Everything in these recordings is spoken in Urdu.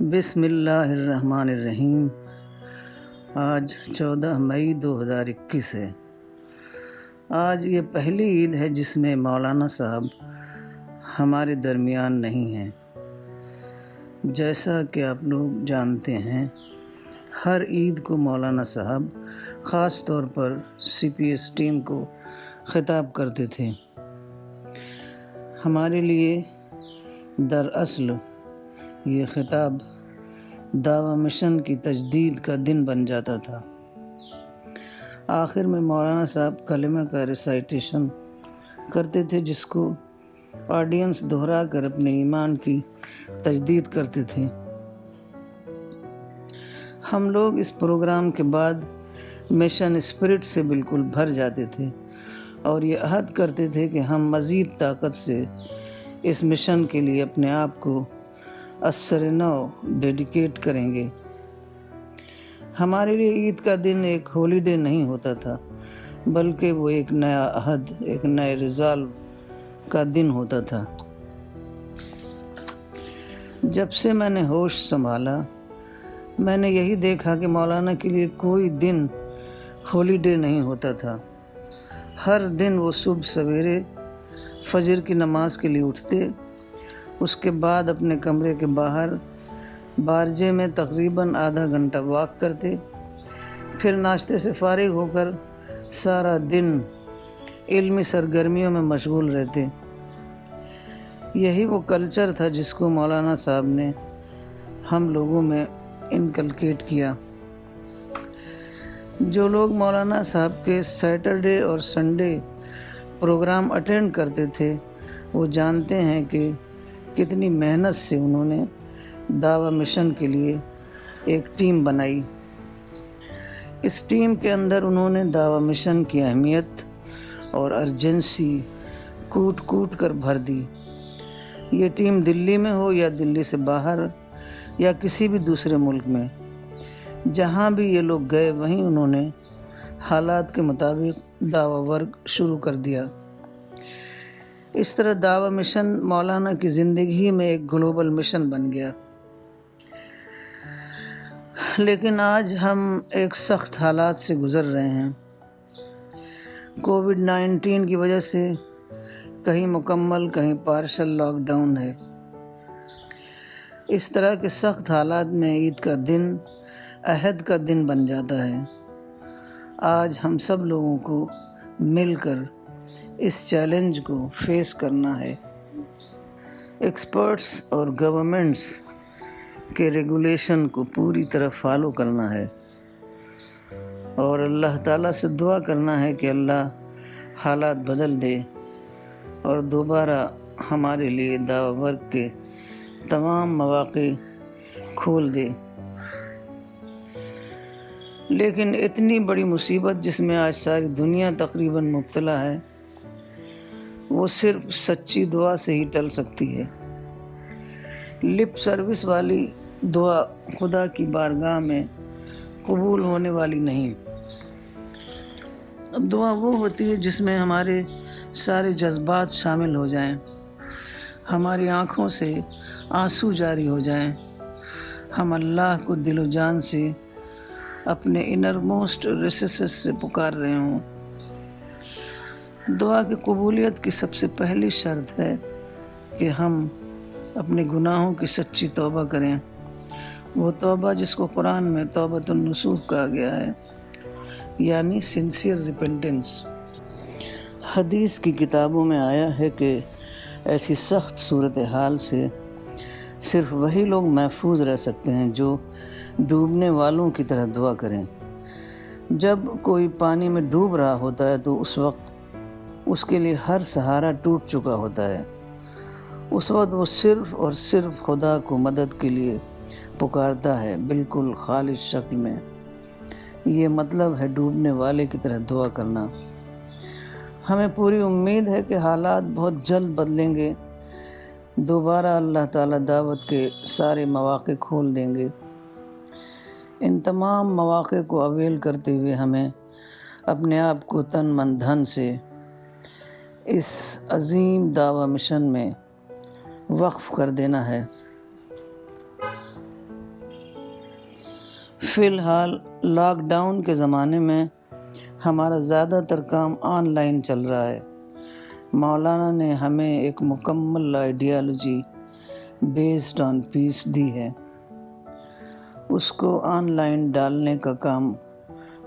بسم اللہ الرحمن الرحیم۔ آج 14 مئی 2021 ہے۔ آج یہ پہلی عید ہے جس میں مولانا صاحب ہمارے درمیان نہیں ہیں۔ جیسا کہ آپ لوگ جانتے ہیں، ہر عید کو مولانا صاحب خاص طور پر CPS ٹیم کو خطاب کرتے تھے۔ ہمارے لیے دراصل یہ خطاب دعوی مشن کی تجدید کا دن بن جاتا تھا۔ آخر میں مولانا صاحب کلمہ کا ریسائٹیشن کرتے تھے، جس کو آڈینس دہرا کر اپنے ایمان کی تجدید کرتے تھے۔ ہم لوگ اس پروگرام کے بعد مشن اسپرٹ سے بالکل بھر جاتے تھے اور یہ عہد کرتے تھے کہ ہم مزید طاقت سے اس مشن کے لیے اپنے آپ کو اثر نو ڈیڈیکیٹ کریں گے۔ ہمارے لیے عید کا دن ایک ہالیڈے نہیں ہوتا تھا، بلکہ وہ ایک نیا عہد، ایک نئے ریزالو کا دن ہوتا تھا۔ جب سے میں نے ہوش سنبھالا، میں نے یہی دیکھا کہ مولانا کے لیے کوئی دن ہالیڈے نہیں ہوتا تھا۔ ہر دن وہ صبح سویرے فجر کی نماز کے لیے اٹھتے، اس کے بعد اپنے کمرے کے باہر بارجے میں تقریباً آدھا گھنٹہ واک کرتے، پھر ناشتے سے فارغ ہو کر سارا دن علمی سرگرمیوں میں مشغول رہتے۔ یہی وہ کلچر تھا جس کو مولانا صاحب نے ہم لوگوں میں انکلکیٹ کیا۔ جو لوگ مولانا صاحب کے سیٹرڈے اور سنڈے پروگرام اٹینڈ کرتے تھے، وہ جانتے ہیں کہ کتنی محنت سے انہوں نے دعوی مشن کے لیے ایک ٹیم بنائی۔ اس ٹیم کے اندر انہوں نے دعوی مشن کی اہمیت اور ارجنسی کوٹ کوٹ کر بھر دی۔ یہ ٹیم دلی میں ہو یا دلی سے باہر یا کسی بھی دوسرے ملک میں، جہاں بھی یہ لوگ گئے وہیں انہوں نے حالات کے مطابق دعوی ورک شروع کر دیا۔ اس طرح دعوی مشن مولانا کی زندگی میں ایک گلوبل مشن بن گیا۔ لیکن آج ہم ایک سخت حالات سے گزر رہے ہیں۔ کووڈ-19 کی وجہ سے کہیں مکمل کہیں پارشل لاک ڈاؤن ہے۔ اس طرح کے سخت حالات میں عید کا دن عہد کا دن بن جاتا ہے۔ آج ہم سب لوگوں کو مل کر اس چیلنج کو فیس کرنا ہے۔ ایکسپرٹس اور گورنمنٹس کے ریگولیشن کو پوری طرح فالو کرنا ہے اور اللہ تعالیٰ سے دعا کرنا ہے کہ اللہ حالات بدل دے اور دوبارہ ہمارے لیے دعوی ورک کے تمام مواقع کھول دے۔ لیکن اتنی بڑی مصیبت جس میں آج ساری دنیا تقریباً مبتلا ہے، وہ صرف سچی دعا سے ہی ٹل سکتی ہے۔ لپ سروس والی دعا خدا کی بارگاہ میں قبول ہونے والی نہیں۔ دعا وہ ہوتی ہے جس میں ہمارے سارے جذبات شامل ہو جائیں، ہماری آنکھوں سے آنسو جاری ہو جائیں، ہم اللہ کو دل و جان سے اپنے انر موسٹ ریسیسز سے پکار رہے ہوں۔ دعا کی قبولیت کی سب سے پہلی شرط ہے کہ ہم اپنے گناہوں کی سچی توبہ کریں، وہ توبہ جس کو قرآن میں توبۃ النصوح کہا گیا ہے، یعنی سنسیئر ریپنٹنس۔ حدیث کی کتابوں میں آیا ہے کہ ایسی سخت صورتحال سے صرف وہی لوگ محفوظ رہ سکتے ہیں جو ڈوبنے والوں کی طرح دعا کریں۔ جب کوئی پانی میں ڈوب رہا ہوتا ہے تو اس وقت اس کے لیے ہر سہارا ٹوٹ چکا ہوتا ہے۔ اس وقت وہ صرف اور صرف خدا کو مدد کے لیے پکارتا ہے، بالکل خالص شکل میں۔ یہ مطلب ہے ڈوبنے والے کی طرح دعا کرنا۔ ہمیں پوری امید ہے کہ حالات بہت جلد بدلیں گے، دوبارہ اللہ تعالیٰ دعوت کے سارے مواقع کھول دیں گے۔ ان تمام مواقع کو اویل کرتے ہوئے ہمیں اپنے آپ کو تن من دھن سے اس عظیم دعوی مشن میں وقف کر دینا ہے۔ فی الحال لاک ڈاؤن کے زمانے میں ہمارا زیادہ تر کام آن لائن چل رہا ہے۔ مولانا نے ہمیں ایک مکمل آئیڈیالوجی بیسڈ آن پیس دی ہے، اس کو آن لائن ڈالنے کا کام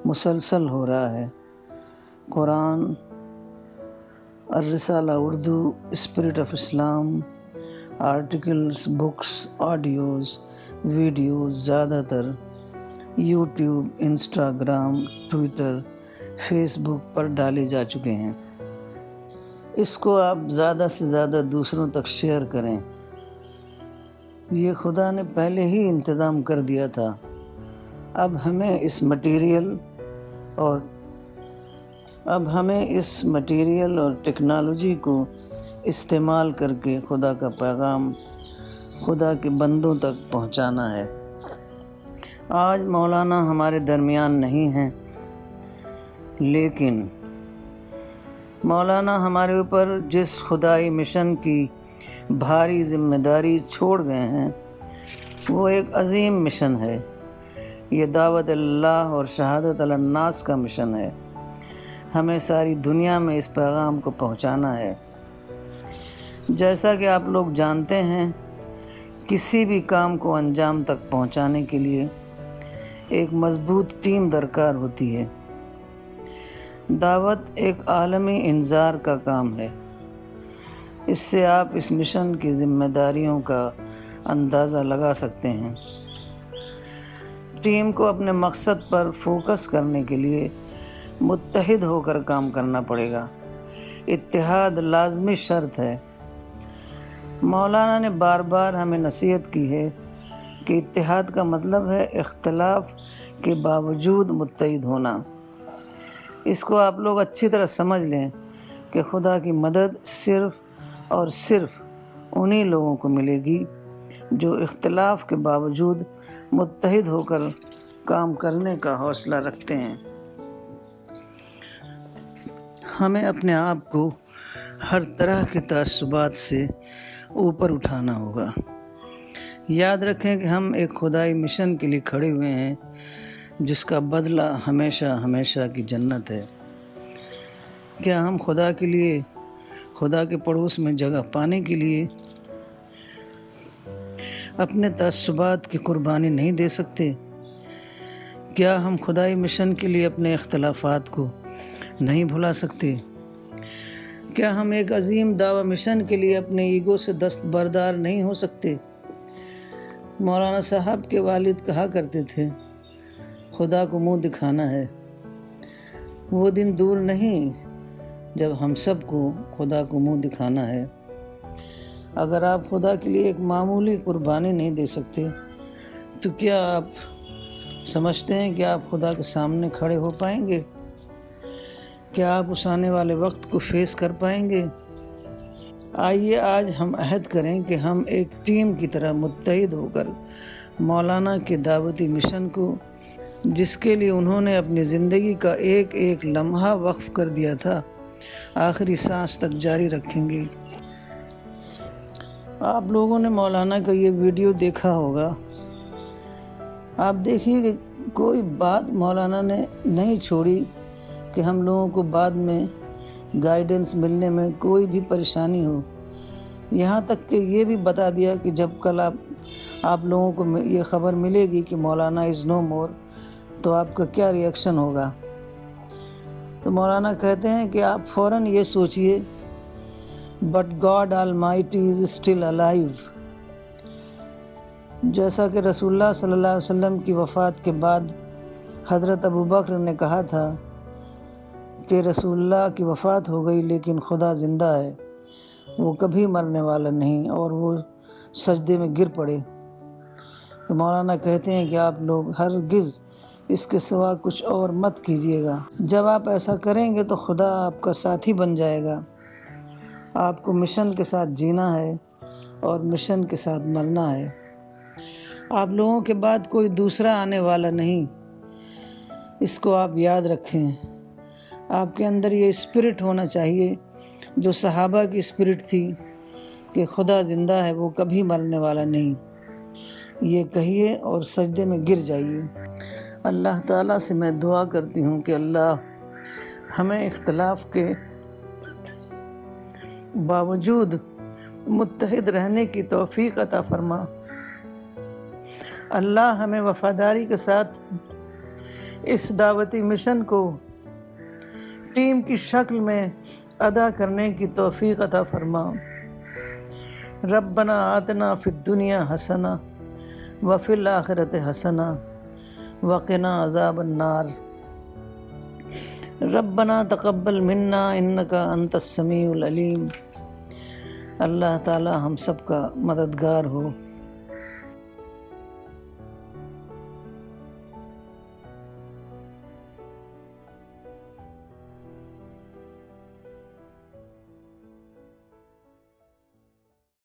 مسلسل ہو رہا ہے۔ قرآن، الرسالہ Urdu, spirit of Islam, articles, books, audios, videos زیادہ تر YouTube, Instagram, Twitter, Facebook پر ڈالے جا چکے ہیں۔ اس کو آپ زیادہ سے زیادہ دوسروں تک شیئر کریں۔ یہ خدا نے پہلے ہی انتظام کر دیا تھا، اب ہمیں اس مٹیریل اور ٹیکنالوجی کو استعمال کر کے خدا کا پیغام خدا کے بندوں تک پہنچانا ہے۔ آج مولانا ہمارے درمیان نہیں ہیں، لیکن مولانا ہمارے اوپر جس خدائی مشن کی بھاری ذمہ داری چھوڑ گئے ہیں وہ ایک عظیم مشن ہے۔ یہ دعوت اللہ اور شہادت علی الناس کا مشن ہے۔ ہمیں ساری دنیا میں اس پیغام کو پہنچانا ہے۔ جیسا کہ آپ لوگ جانتے ہیں، کسی بھی کام کو انجام تک پہنچانے کے لیے ایک مضبوط ٹیم درکار ہوتی ہے۔ دعوت ایک عالمی انذار کا کام ہے۔ اس سے آپ اس مشن کی ذمہ داریوں کا اندازہ لگا سکتے ہیں۔ ٹیم کو اپنے مقصد پر فوکس کرنے کے لیے متحد ہو کر کام کرنا پڑے گا۔ اتحاد لازمی شرط ہے۔ مولانا نے بار بار ہمیں نصیحت کی ہے کہ اتحاد کا مطلب ہے اختلاف کے باوجود متحد ہونا۔ اس کو آپ لوگ اچھی طرح سمجھ لیں کہ خدا کی مدد صرف اور صرف انہی لوگوں کو ملے گی جو اختلاف کے باوجود متحد ہو کر کام کرنے کا حوصلہ رکھتے ہیں۔ ہمیں اپنے آپ کو ہر طرح کے تعصبات سے اوپر اٹھانا ہوگا۔ یاد رکھیں کہ ہم ایک خدائی مشن کے لیے کھڑے ہوئے ہیں جس کا بدلہ ہمیشہ ہمیشہ کی جنت ہے۔ کیا ہم خدا کے لیے، خدا کے پڑوس میں جگہ پانے کے لیے اپنے تعصبات کی قربانی نہیں دے سکتے؟ کیا ہم خدائی مشن کے لیے اپنے اختلافات کو نہیں بھلا سکتے؟ کیا ہم ایک عظیم دعوی مشن کے لیے اپنے ایگو سے دستبردار نہیں ہو سکتے؟ مولانا صاحب کے والد کہا کرتے تھے، خدا کو منہ دکھانا ہے۔ وہ دن دور نہیں جب ہم سب کو خدا کو منہ دکھانا ہے۔ اگر آپ خدا کے لیے ایک معمولی قربانی نہیں دے سکتے تو کیا آپ سمجھتے ہیں کہ آپ خدا کے سامنے کھڑے ہو پائیں گے؟ کیا آپ اس آنے والے وقت کو فیس کر پائیں گے؟ آئیے آج ہم عہد کریں کہ ہم ایک ٹیم کی طرح متحد ہو کر مولانا کے دعوتی مشن کو، جس کے لیے انہوں نے اپنی زندگی کا ایک ایک لمحہ وقف کر دیا تھا، آخری سانس تک جاری رکھیں گے۔ آپ لوگوں نے مولانا کا یہ ویڈیو دیکھا ہوگا۔ آپ دیکھیے کہ کوئی بات مولانا نے نہیں چھوڑی کہ ہم لوگوں کو بعد میں گائیڈنس ملنے میں کوئی بھی پریشانی ہو۔ یہاں تک کہ یہ بھی بتا دیا کہ جب کل آپ لوگوں کو یہ خبر ملے گی کہ مولانا از نو مور تو آپ کا کیا ری ایکشن ہوگا۔ تو مولانا کہتے ہیں کہ آپ فوراً یہ سوچئے، but God almighty is still alive. جیسا کہ رسول اللہ صلی اللہ علیہ وسلم کی وفات کے بعد حضرت ابوبکر نے کہا تھا کہ رسول اللہ کی وفات ہو گئی لیکن خدا زندہ ہے، وہ کبھی مرنے والا نہیں، اور وہ سجدے میں گر پڑے۔ تو مولانا کہتے ہیں کہ آپ لوگ ہرگز اس کے سوا کچھ اور مت کیجیے گا۔ جب آپ ایسا کریں گے تو خدا آپ کا ساتھی بن جائے گا۔ آپ کو مشن کے ساتھ جینا ہے اور مشن کے ساتھ مرنا ہے۔ آپ لوگوں کے بعد کوئی دوسرا آنے والا نہیں، اس کو آپ یاد رکھیں۔ آپ کے اندر یہ اسپرٹ ہونا چاہیے جو صحابہ کی اسپرٹ تھی کہ خدا زندہ ہے، وہ کبھی مرنے والا نہیں۔ یہ کہیے اور سجدے میں گر جائیے۔ اللہ تعالیٰ سے میں دعا کرتی ہوں کہ اللہ ہمیں اختلاف کے باوجود متحد رہنے کی توفیق عطا فرما۔ اللہ ہمیں وفاداری کے ساتھ اس دعوتی مشن کو ٹیم کی شکل میں ادا کرنے کی توفیق عطا فرما۔ ربنا آتنا فی الدنیا حسنہ وفی الآخرۃ حسنہ وقنا عذاب النار۔ ربنا تقبل منا انک انت السمیع العلیم۔ اللہ تعالی ہم سب کا مددگار ہو۔